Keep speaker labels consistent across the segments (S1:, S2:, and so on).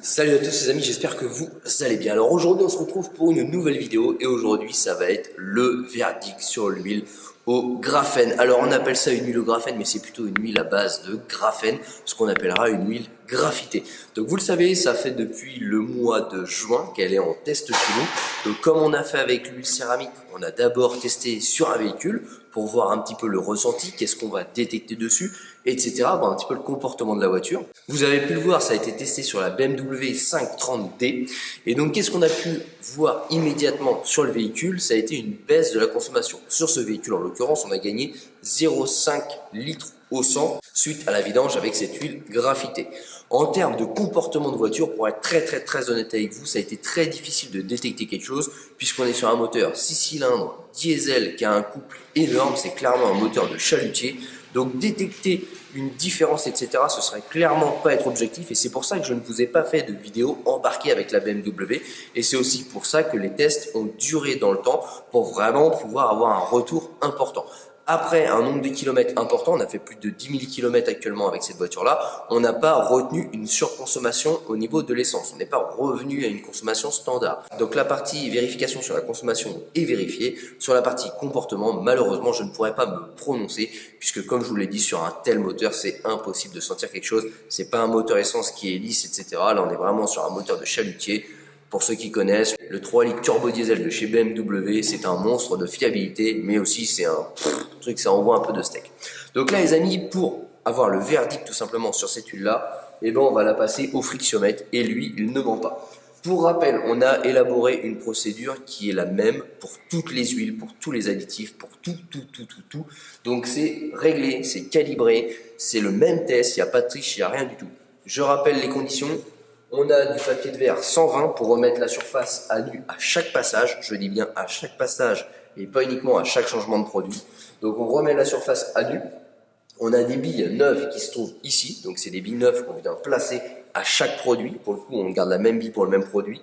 S1: Salut à tous les amis, j'espère que vous allez bien. Alors aujourd'hui on se retrouve pour une nouvelle vidéo et aujourd'hui ça va être le verdict sur l'huile au graphène. Alors on appelle ça une huile au graphène mais c'est plutôt une huile à base de graphène, ce qu'on appellera une huile graphitée. Donc vous le savez, ça fait depuis le mois de juin qu'elle est en test chez nous. Donc comme on a fait avec l'huile céramique, on a d'abord testé sur un véhicule pour voir un petit peu le ressenti, qu'est-ce qu'on va détecter dessus, etc. Voir un petit peu le comportement de la voiture. Vous avez pu le voir, ça a été testé sur la BMW 530D. Et donc, qu'est-ce qu'on a pu voir immédiatement sur le véhicule? Ça a été une baisse de la consommation. Sur ce véhicule, en l'occurrence, on a gagné 0,5 litres au 100 suite à la vidange avec cette huile graphitée. En termes de comportement de voiture, pour être très honnête avec vous, ça a été très difficile de détecter quelque chose puisqu'on est sur un moteur 6 cylindres diesel qui a un couple énorme, c'est clairement un moteur de chalutier. Donc détecter une différence, etc., ce serait clairement pas être objectif et c'est pour ça que je ne vous ai pas fait de vidéo embarquée avec la BMW et c'est aussi pour ça que les tests ont duré dans le temps pour vraiment pouvoir avoir un retour important. Après un nombre de kilomètres important, on a fait plus de 10 000 km actuellement avec cette voiture-là, on n'a pas retenu une surconsommation au niveau de l'essence. On n'est pas revenu à une consommation standard. Donc la partie vérification sur la consommation est vérifiée. Sur la partie comportement, malheureusement, je ne pourrais pas me prononcer puisque comme je vous l'ai dit, sur un tel moteur, c'est impossible de sentir quelque chose. C'est pas un moteur essence qui est lisse, etc. Là, on est vraiment sur un moteur de chalutier. Pour ceux qui connaissent, le 3 litres turbo diesel de chez BMW, c'est un monstre de fiabilité, mais aussi c'est un truc, ça envoie un peu de steak. Donc là les amis, pour avoir le verdict tout simplement sur cette huile-là, eh ben on va la passer au frictiomètre et lui, il ne ment pas. Pour rappel, on a élaboré une procédure qui est la même pour toutes les huiles, pour tous les additifs, pour tout. Donc c'est réglé, c'est calibré, c'est le même test, il n'y a pas de triche, il n'y a rien du tout. Je rappelle les conditions. On a du papier de verre 120 pour remettre la surface à nu à chaque passage. Je dis bien à chaque passage et pas uniquement à chaque changement de produit. Donc on remet la surface à nu. On a des billes neuves qui se trouvent ici. Donc c'est des billes neuves qu'on vient placer à chaque produit. Pour le coup, on garde la même bille pour le même produit.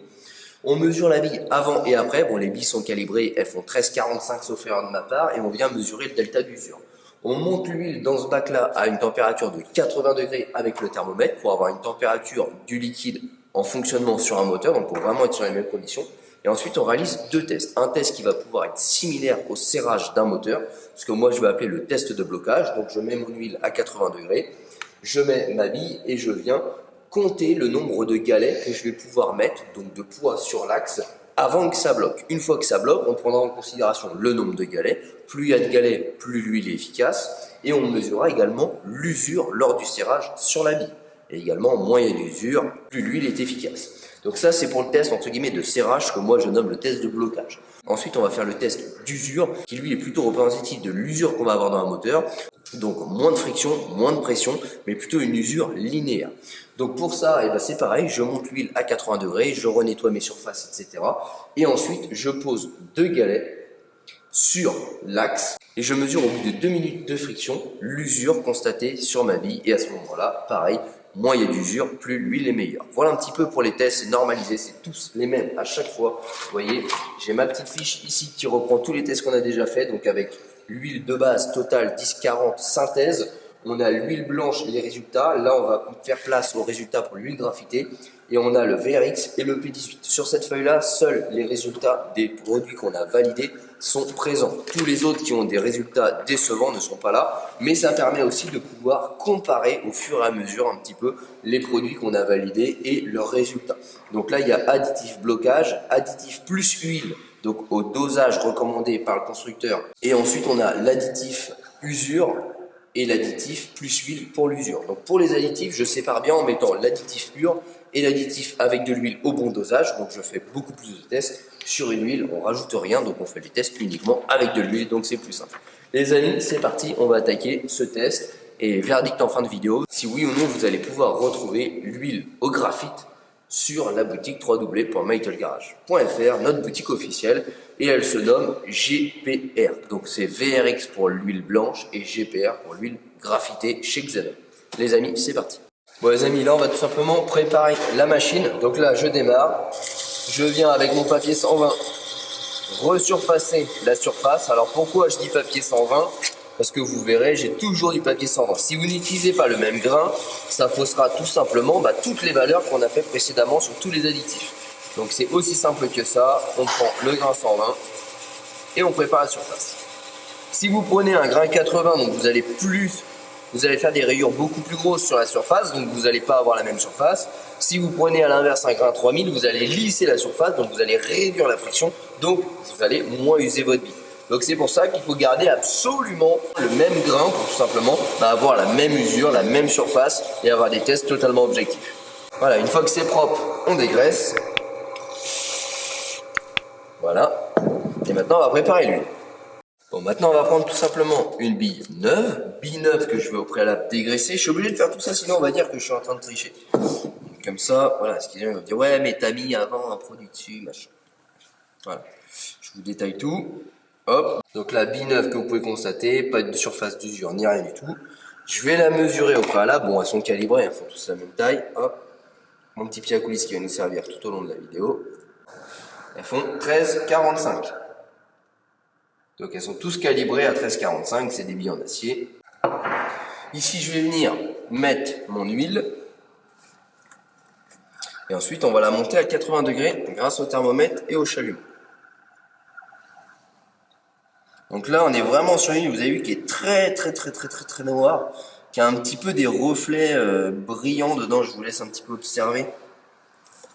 S1: On mesure la bille avant et après. Bon, les billes sont calibrées. Elles font 13,45 sauf erreur de ma part. Et on vient mesurer le delta d'usure. On monte l'huile dans ce bac-là à une température de 80 degrés avec le thermomètre pour avoir une température du liquide en fonctionnement sur un moteur, donc pour vraiment être sur les mêmes conditions. Et ensuite, on réalise deux tests. Un test qui va pouvoir être similaire au serrage d'un moteur, ce que moi je vais appeler le test de blocage. Donc je mets mon huile à 80 degrés, je mets ma bille et je viens compter le nombre de galets que je vais pouvoir mettre, donc de poids sur l'axe, avant que ça bloque. Une fois que ça bloque, on prendra en considération le nombre de galets. Plus il y a de galets, plus l'huile est efficace. Et on mesurera également l'usure lors du serrage sur la bille. Et également, moins il y a d'usure, plus l'huile est efficace. Donc ça, c'est pour le test entre guillemets de serrage que moi je nomme le test de blocage. Ensuite, on va faire le test d'usure qui lui est plutôt représentatif de l'usure qu'on va avoir dans un moteur. Donc moins de friction, moins de pression, mais plutôt une usure linéaire. Donc pour ça, c'est pareil, je monte l'huile à 80 degrés, je renettoie mes surfaces, etc. Et ensuite, je pose deux galets sur l'axe et je mesure au bout de 2 minutes de friction l'usure constatée sur ma bille. Et à ce moment-là, pareil, moins il y a d'usure, plus l'huile est meilleure. Voilà un petit peu pour les tests, c'est normalisé, c'est tous les mêmes à chaque fois. Vous voyez, j'ai ma petite fiche ici qui reprend tous les tests qu'on a déjà fait, donc avec l'huile de base Total 1040 synthèse. On a l'huile blanche et les résultats. Là, on va faire place aux résultats pour l'huile graphitée. Et on a le VRX et le P18. Sur cette feuille-là, seuls les résultats des produits qu'on a validés sont présents. Tous les autres qui ont des résultats décevants ne sont pas là. Mais ça permet aussi de pouvoir comparer au fur et à mesure un petit peu les produits qu'on a validés et leurs résultats. Donc là, il y a additif blocage, additif plus huile, donc au dosage recommandé par le constructeur. Et ensuite, on a l'additif usure et l'additif plus huile pour l'usure. Donc pour les additifs, je sépare bien en mettant l'additif pur et l'additif avec de l'huile au bon dosage. Donc je fais beaucoup plus de tests sur une huile, on rajoute rien, donc on fait les tests uniquement avec de l'huile, donc c'est plus simple. Les amis, c'est parti, on va attaquer ce test et verdict en fin de vidéo. Si oui ou non vous allez pouvoir retrouver l'huile au graphite sur la boutique www.metalgarage.fr, notre boutique officielle, et elle se nomme GPR. Donc c'est VRX pour l'huile blanche et GPR pour l'huile graphitée chez Xenon. Les amis, c'est parti. Bon les amis, là on va tout simplement préparer la machine. Donc là je démarre, je viens avec mon papier 120 resurfacer la surface. Alors pourquoi je dis papier 120? parce que vous verrez, j'ai toujours du papier sans vent. Si vous n'utilisez pas le même grain, ça faussera tout simplement toutes les valeurs qu'on a fait précédemment sur tous les additifs. Donc c'est aussi simple que ça, on prend le grain 120 et on prépare la surface. Si vous prenez un grain 80, donc vous allez faire des rayures beaucoup plus grosses sur la surface, donc vous n'allez pas avoir la même surface. Si vous prenez à l'inverse un grain 3000, vous allez lisser la surface, donc vous allez réduire la friction, donc vous allez moins user votre bille. Donc c'est pour ça qu'il faut garder absolument le même grain pour tout simplement avoir la même usure, la même surface et avoir des tests totalement objectifs. Voilà, une fois que c'est propre, on dégraisse. Voilà. Et maintenant on va préparer l'huile. Bon, maintenant on va prendre tout simplement une bille neuve que je vais au préalable dégraisser. Je suis obligé de faire tout ça, sinon on va dire que je suis en train de tricher. Comme ça, voilà, ce qu'ils vont me dire, ouais mais t'as mis avant un produit dessus, machin. Voilà, je vous détaille tout. Hop, donc la bille neuve que vous pouvez constater, pas de surface d'usure ni rien du tout. Je vais la mesurer au préalable, bon elles sont calibrées, elles font tous la même taille. Hop, mon petit pied à coulisses qui va nous servir tout au long de la vidéo. Elles font 13,45. Donc elles sont tous calibrées à 13,45, c'est des billes en acier. Ici je vais venir mettre mon huile. Et ensuite on va la monter à 80 degrés grâce au thermomètre et au chalumeau. Donc là on est vraiment sur une huile, vous avez vu, qui est très noire, qui a un petit peu des reflets brillants dedans, je vous laisse un petit peu observer.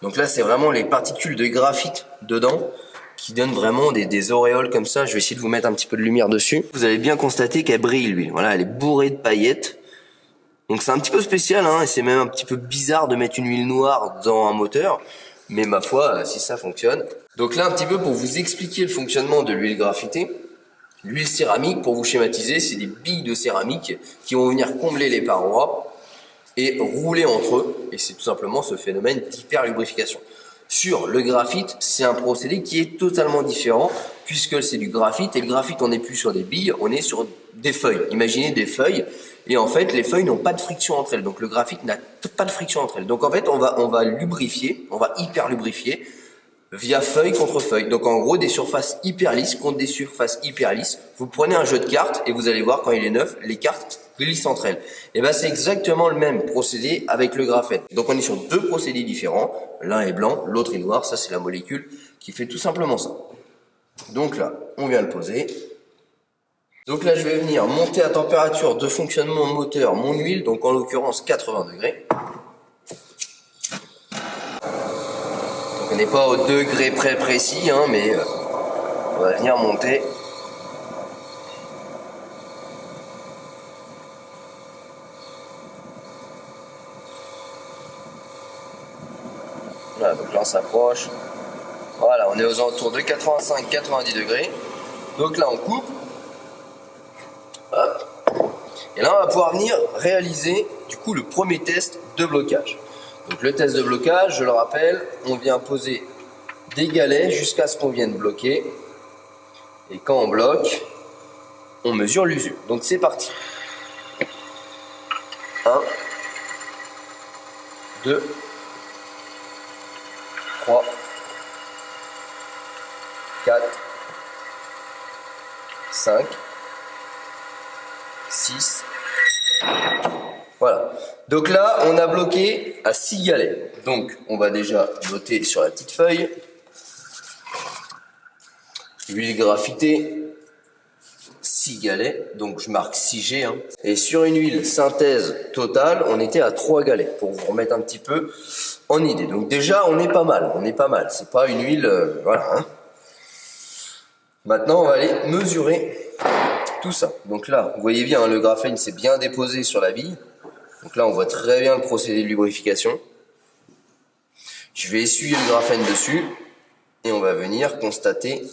S1: Donc là c'est vraiment les particules de graphite dedans qui donnent vraiment des auréoles comme ça. Je vais essayer de vous mettre un petit peu de lumière dessus. Vous allez bien constater qu'elle brille l'huile, voilà, elle est bourrée de paillettes. Donc c'est un petit peu spécial, hein, et c'est même un petit peu bizarre de mettre une huile noire dans un moteur, mais ma foi, si ça fonctionne. Donc là un petit peu pour vous expliquer le fonctionnement de l'huile graphitée. L'huile céramique, pour vous schématiser, c'est des billes de céramique qui vont venir combler les parois et rouler entre eux, et c'est tout simplement ce phénomène d'hyperlubrification. Sur le graphite, c'est un procédé qui est totalement différent, puisque c'est du graphite, et le graphite, on n'est plus sur des billes, on est sur des feuilles. Imaginez des feuilles, et en fait, les feuilles n'ont pas de friction entre elles, donc le graphite n'a pas de friction entre elles. Donc en fait, on va lubrifier, on va hyper lubrifier, via feuille contre feuille. Donc en gros, des surfaces hyper lisses contre des surfaces hyper lisses. Vous prenez un jeu de cartes et vous allez voir, quand il est neuf, les cartes glissent entre elles. Et ben c'est exactement le même procédé avec le graphène. Donc on est sur deux procédés différents. L'un est blanc, l'autre est noir. Ça c'est la molécule qui fait tout simplement ça. Donc là, on vient le poser. Donc là, je vais venir monter à température de fonctionnement moteur mon huile, donc en l'occurrence 80 degrés. On n'est pas au degré près précis, hein, mais on va venir monter. Voilà, donc là on s'approche. Voilà, on est aux alentours de 85-90 degrés. Donc là on coupe. Hop. Et là on va pouvoir venir réaliser du coup le premier test de blocage. Donc le test de blocage, je le rappelle, on vient poser des galets jusqu'à ce qu'on vienne bloquer. Et quand on bloque, on mesure l'usure. Donc c'est parti. 1, 2, 3, 4, 5, 6. Voilà. Donc là, on a bloqué à 6 galets. Donc, on va déjà noter sur la petite feuille. Huile graphitée, 6 galets. Donc, je marque 6G. Hein. Et sur une huile synthèse totale, on était à 3 galets. Pour vous remettre un petit peu en idée. Donc déjà, on est pas mal. On est pas mal. C'est pas une huile... voilà. Hein. Maintenant, on va aller mesurer tout ça. Donc là, vous voyez bien, hein, le graphène s'est bien déposé sur la bille. Donc là, on voit très bien le procédé de lubrification. Je vais essuyer le graphène dessus et on va venir constater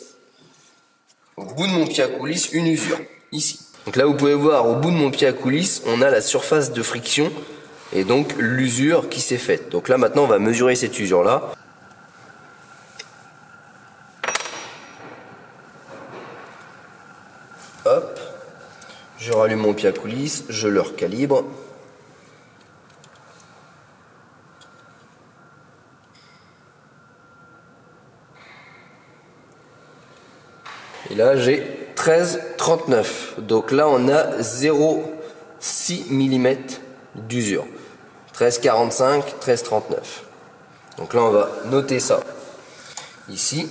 S1: au bout de mon pied à coulisses une usure, ici. Donc là, vous pouvez voir au bout de mon pied à coulisses, on a la surface de friction et donc l'usure qui s'est faite. Donc là, maintenant, on va mesurer cette usure-là. Hop, je rallume mon pied à coulisses, je le recalibre. Et là, j'ai 13,39. Donc là, on a 0,6 mm d'usure. 13,45, 13,39. Donc là, on va noter ça ici.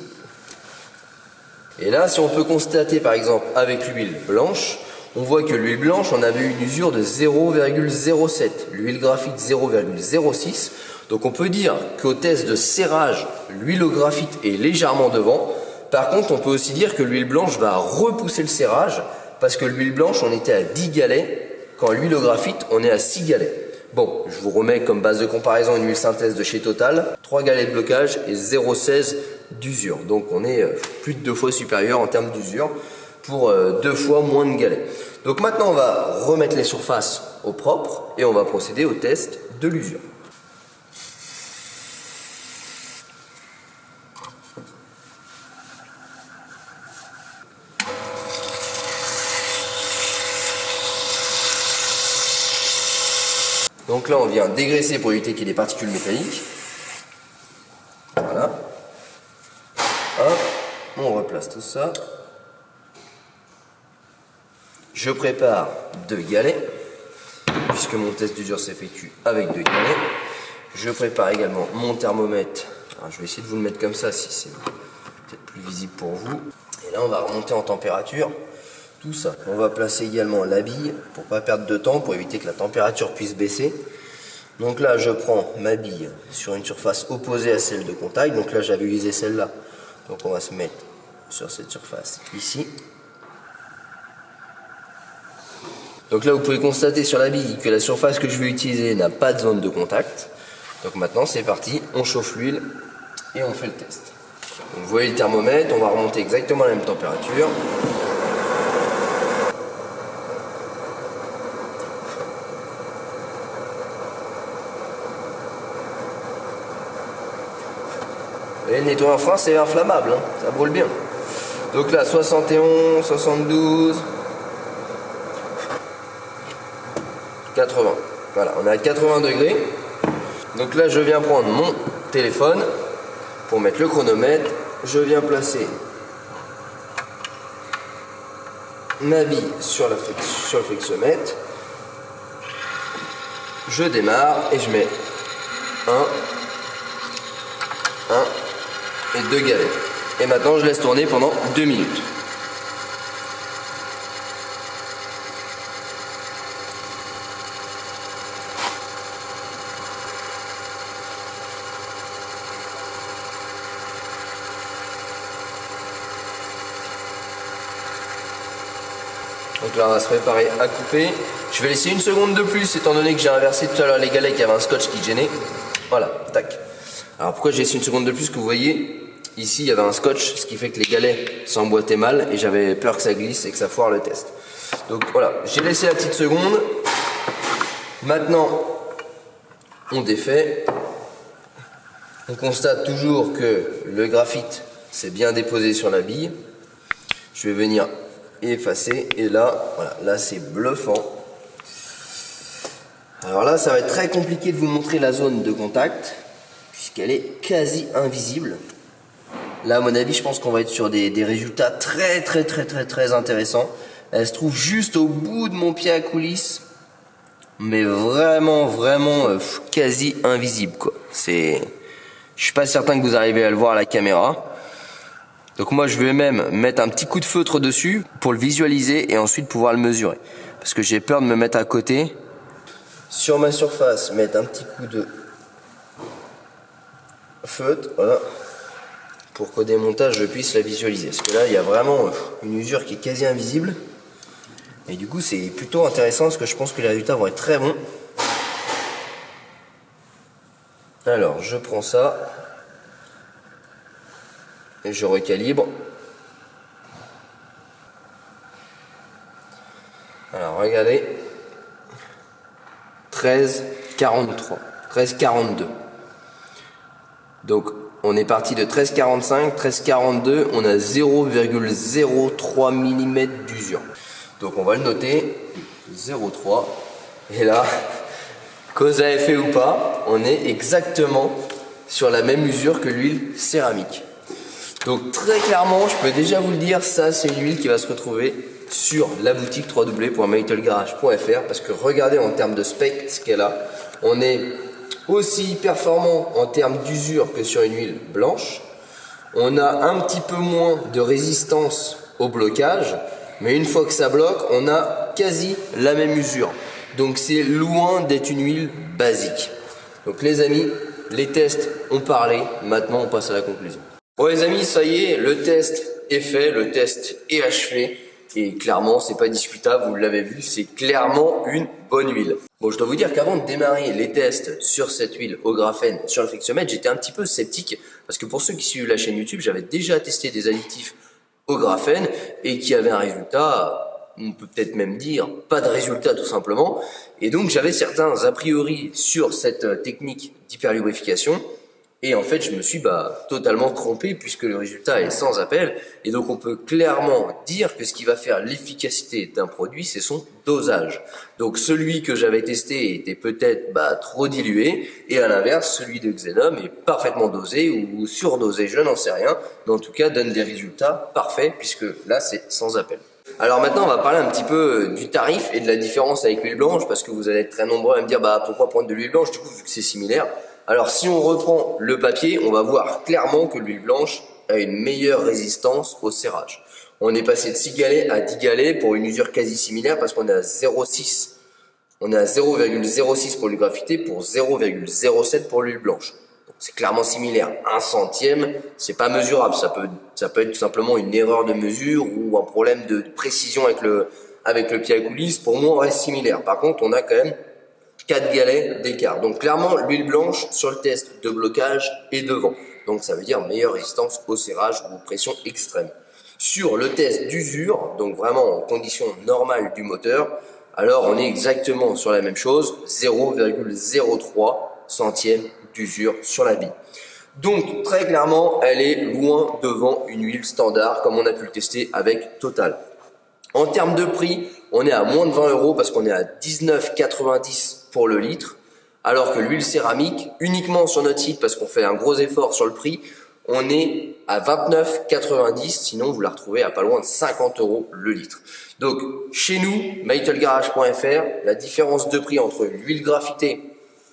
S1: Et là, si on peut constater, par exemple, avec l'huile blanche, on voit que l'huile blanche, on avait une usure de 0,07. L'huile graphite, 0,06. Donc on peut dire qu'au test de serrage, l'huile au graphite est légèrement devant. Par contre, on peut aussi dire que l'huile blanche va repousser le serrage parce que l'huile blanche, on était à 10 galets, quand l'huile au graphite, on est à 6 galets. Bon, je vous remets comme base de comparaison une huile synthèse de chez Total, 3 galets de blocage et 0,16 d'usure. Donc on est plus de 2 fois supérieur en termes d'usure pour 2 fois moins de galets. Donc maintenant, on va remettre les surfaces au propre et on va procéder au test de l'usure. Donc là, on vient dégraisser pour éviter qu'il y ait des particules métalliques. Voilà. Hop, on replace tout ça. Je prépare 2 galets, puisque mon test d'usure s'effectue avec 2 galets. Je prépare également mon thermomètre. Alors, je vais essayer de vous le mettre comme ça, si c'est peut-être plus visible pour vous. Et là, on va remonter en température. Tout ça. On va placer également la bille pour pas perdre de temps, pour éviter que la température puisse baisser. Donc là, je prends ma bille sur une surface opposée à celle de contact. Donc là, j'avais utilisé celle-là. Donc on va se mettre sur cette surface ici. Donc là, vous pouvez constater sur la bille que la surface que je vais utiliser n'a pas de zone de contact. Donc maintenant, c'est parti. On chauffe l'huile et on fait le test. Donc, vous voyez le thermomètre, on va remonter exactement à la même température. Et le nettoyant frein, c'est inflammable, hein, ça brûle bien. Donc là, 71, 72, 80. Voilà, on est à 80 degrés. Donc là, je viens prendre mon téléphone pour mettre le chronomètre. Je viens placer ma bille sur le flexomètre. Je démarre et je mets 1 et 2 galets. Et maintenant, je laisse tourner pendant 2 minutes. Donc là, on va se préparer à couper. Je vais laisser 1 seconde de plus, étant donné que j'ai inversé tout à l'heure les galets, qu'il y avait un scotch qui gênait. Voilà, tac. Alors pourquoi j'ai laissé 1 seconde de plus? Que vous voyez, ici il y avait un scotch, ce qui fait que les galets s'emboîtaient mal et j'avais peur que ça glisse et que ça foire le test. Donc voilà, j'ai laissé la petite seconde. Maintenant, on défait. On constate toujours que le graphite s'est bien déposé sur la bille. Je vais venir effacer et là, voilà, là c'est bluffant. Alors là, ça va être très compliqué de vous montrer la zone de contact puisqu'elle est quasi invisible. Là, à mon avis, je pense qu'on va être sur des résultats très intéressants. Elle se trouve juste au bout de mon pied à coulisse, mais vraiment quasi invisible, quoi. Je suis pas certain que vous arrivez à le voir à la caméra. Donc moi, je vais même mettre un petit coup de feutre dessus pour le visualiser et ensuite pouvoir le mesurer. Parce que j'ai peur de me mettre à côté. Sur ma surface, mettre un petit coup de feutre, voilà, pour qu'au démontage je puisse la visualiser. Parce que là, il y a vraiment une usure qui est quasi invisible. Et du coup, c'est plutôt intéressant parce que je pense que les résultats vont être très bons. Alors, je prends ça et je recalibre. Alors, regardez. 13,43, 13,42. Donc on est parti de 13,45, 13,42, on a 0,03 mm d'usure. Donc on va le noter, 0,3. Et là, cause à effet ou pas, on est exactement sur la même usure que l'huile céramique. Donc très clairement, je peux déjà vous le dire, ça c'est une huile qui va se retrouver sur la boutique www.metalgarage.fr parce que regardez en termes de spec ce qu'elle a. On est aussi performant en termes d'usure que sur une huile blanche. On a un petit peu moins de résistance au blocage, mais une fois que ça bloque, on a quasi la même usure. Donc c'est loin d'être une huile basique. Donc les amis, les tests ont parlé, maintenant on passe à la conclusion. Bon les amis, ça y est, le test est fait, le test est achevé. Et clairement, c'est pas discutable, vous l'avez vu, c'est clairement une bonne huile. Bon, je dois vous dire qu'avant de démarrer les tests sur cette huile au graphène sur le Frictiomètre, j'étais un petit peu sceptique parce que pour ceux qui suivent la chaîne YouTube, j'avais déjà testé des additifs au graphène et qui avaient un résultat, on peut peut-être même dire, pas de résultat tout simplement. Et donc, j'avais certains a priori sur cette technique d'hyperlubrification. Et en fait, je me suis totalement trompé puisque le résultat est sans appel. Et donc, on peut clairement dire que ce qui va faire l'efficacité d'un produit, c'est son dosage. Donc, celui que j'avais testé était peut-être trop dilué. Et à l'inverse, celui de Xenom est parfaitement dosé ou surdosé, je n'en sais rien. Mais en tout cas, donne des résultats parfaits puisque là, c'est sans appel. Alors maintenant, on va parler un petit peu du tarif et de la différence avec l'huile blanche parce que vous allez être très nombreux à me dire pourquoi prendre de l'huile blanche du coup vu que c'est similaire. Alors si on reprend le papier, on va voir clairement que l'huile blanche a une meilleure résistance au serrage. On est passé de 6 galets à 10 galets pour une usure quasi similaire parce qu'on est à 0,6. On est à 0,06 pour l'huile graphitée pour 0,07 pour l'huile blanche. C'est clairement similaire. 1 centième, c'est pas mesurable. Ça peut être tout simplement une erreur de mesure ou un problème de précision avec le pied à coulisse. Pour moi, on reste similaire. Par contre, on a quand même 4 galets d'écart. Donc clairement, l'huile blanche sur le test de blocage est devant. Donc ça veut dire meilleure résistance au serrage ou pression extrême. Sur le test d'usure, donc vraiment en condition normale du moteur, alors on est exactement sur la même chose, 0,03 centième d'usure sur la bille. Donc très clairement, elle est loin devant une huile standard comme on a pu le tester avec Total. En termes de prix, on est à moins de 20 € parce qu'on est à 19,90 pour le litre, alors que l'huile céramique, uniquement sur notre site parce qu'on fait un gros effort sur le prix, on est à 29,90, sinon vous la retrouvez à pas loin de 50 € le litre. Donc chez nous, metalgarage.fr, la différence de prix entre l'huile graphitée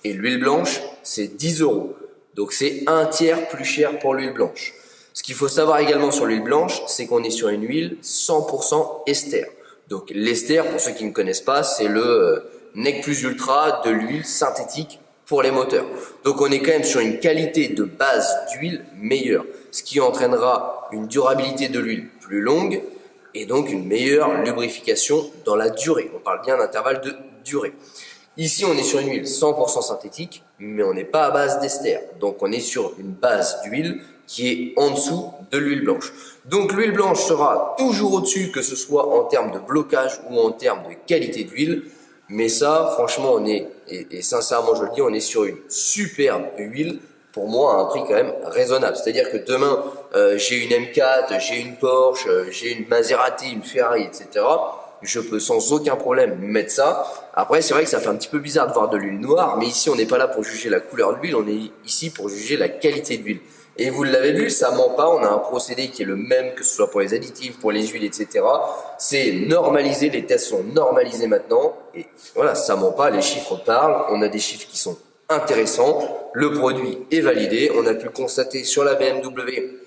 S1: et l'huile blanche, c'est 10 €. Donc c'est un tiers plus cher pour l'huile blanche. Ce qu'il faut savoir également sur l'huile blanche, c'est qu'on est sur une huile 100% ester. Donc l'ester, pour ceux qui ne connaissent pas, c'est le nec plus ultra de l'huile synthétique pour les moteurs. Donc on est quand même sur une qualité de base d'huile meilleure, ce qui entraînera une durabilité de l'huile plus longue et donc une meilleure lubrification dans la durée. On parle bien d'intervalle de durée. Ici, on est sur une huile 100% synthétique, mais on n'est pas à base d'ester. Donc on est sur une base d'huile qui est en dessous de l'huile blanche. Donc l'huile blanche sera toujours au-dessus, que ce soit en termes de blocage ou en termes de qualité d'huile. Mais ça, franchement, et sincèrement je le dis, on est sur une superbe huile, pour moi, à un prix quand même raisonnable. C'est-à-dire que demain, j'ai une M4, j'ai une Porsche, j'ai une Maserati, une Ferrari, etc. Je peux sans aucun problème mettre ça. Après, c'est vrai que ça fait un petit peu bizarre de voir de l'huile noire, mais ici, on n'est pas là pour juger la couleur de l'huile, on est ici pour juger la qualité de l'huile. Et vous l'avez vu, ça ment pas, on a un procédé qui est le même, que ce soit pour les additifs, pour les huiles, etc. C'est normalisé, les tests sont normalisés maintenant, et voilà, ça ment pas, les chiffres parlent, on a des chiffres qui sont intéressants, le produit est validé, on a pu constater sur la BMW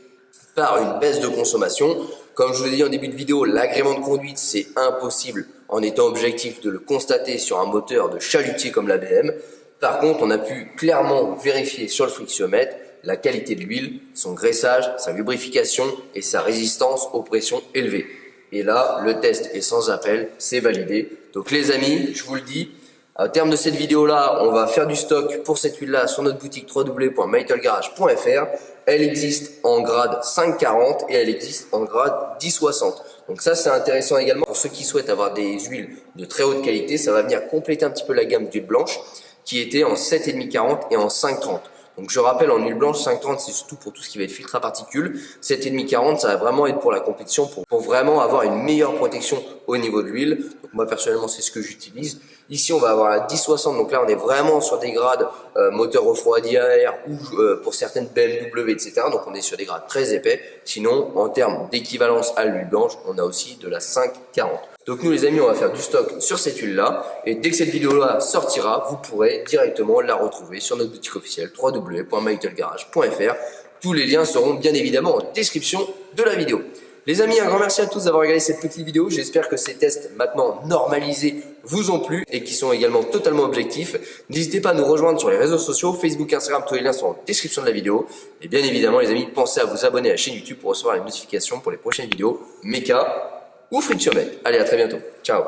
S1: par une baisse de consommation. Comme je vous l'ai dit en début de vidéo, l'agrément de conduite, c'est impossible en étant objectif de le constater sur un moteur de chalutier comme la BM. Par contre, on a pu clairement vérifier sur le frictiomètre la qualité de l'huile, son graissage, sa lubrification et sa résistance aux pressions élevées. Et là, le test est sans appel, c'est validé. Donc les amis, je vous le dis, au terme de cette vidéo-là, on va faire du stock pour cette huile-là sur notre boutique www.metalgarage.fr. Elle existe en grade 5,40 et elle existe en grade 10,60. Donc ça, c'est intéressant également pour ceux qui souhaitent avoir des huiles de très haute qualité. Ça va venir compléter un petit peu la gamme d'huile blanche qui était en 7,5-40 et en 5,30. Donc je rappelle, en huile blanche, 5,30 c'est surtout pour tout ce qui va être filtre à particules. 7,5-40 ça va vraiment être pour la compétition, pour vraiment avoir une meilleure protection au niveau de l'huile. Donc moi personnellement c'est ce que j'utilise. Ici on va avoir la 1060, donc là on est vraiment sur des grades moteur refroidi à air ou pour certaines BMW, etc. Donc on est sur des grades très épais. Sinon en termes d'équivalence à l'huile blanche, on a aussi de la 540. Donc nous les amis, on va faire du stock sur cette huile là, et dès que cette vidéo là sortira, vous pourrez directement la retrouver sur notre boutique officielle www.mytlegarage.fr. Tous les liens seront bien évidemment en description de la vidéo. Les amis, un grand merci à tous d'avoir regardé cette petite vidéo. J'espère que ces tests maintenant normalisés vous ont plu et qui sont également totalement objectifs. N'hésitez pas à nous rejoindre sur les réseaux sociaux, Facebook, Instagram, tous les liens sont en description de la vidéo. Et bien évidemment les amis, pensez à vous abonner à la chaîne YouTube pour recevoir les notifications pour les prochaines vidéos méca ou frites-sur-bête. Allez, à très bientôt. Ciao.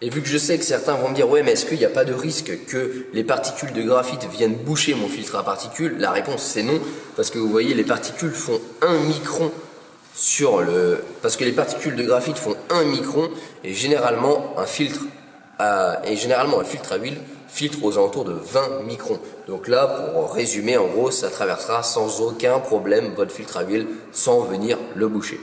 S1: Et vu que je sais que certains vont me dire « Ouais, mais est-ce qu'il n'y a pas de risque que les particules de graphite viennent boucher mon filtre à particules ?» La réponse c'est non, parce que vous voyez, les particules font 1 micron parce que les particules de graphite font 1 micron et généralement un filtre à huile filtre aux alentours de 20 microns. Donc là, pour résumer, en gros, ça traversera sans aucun problème votre filtre à huile sans venir le boucher.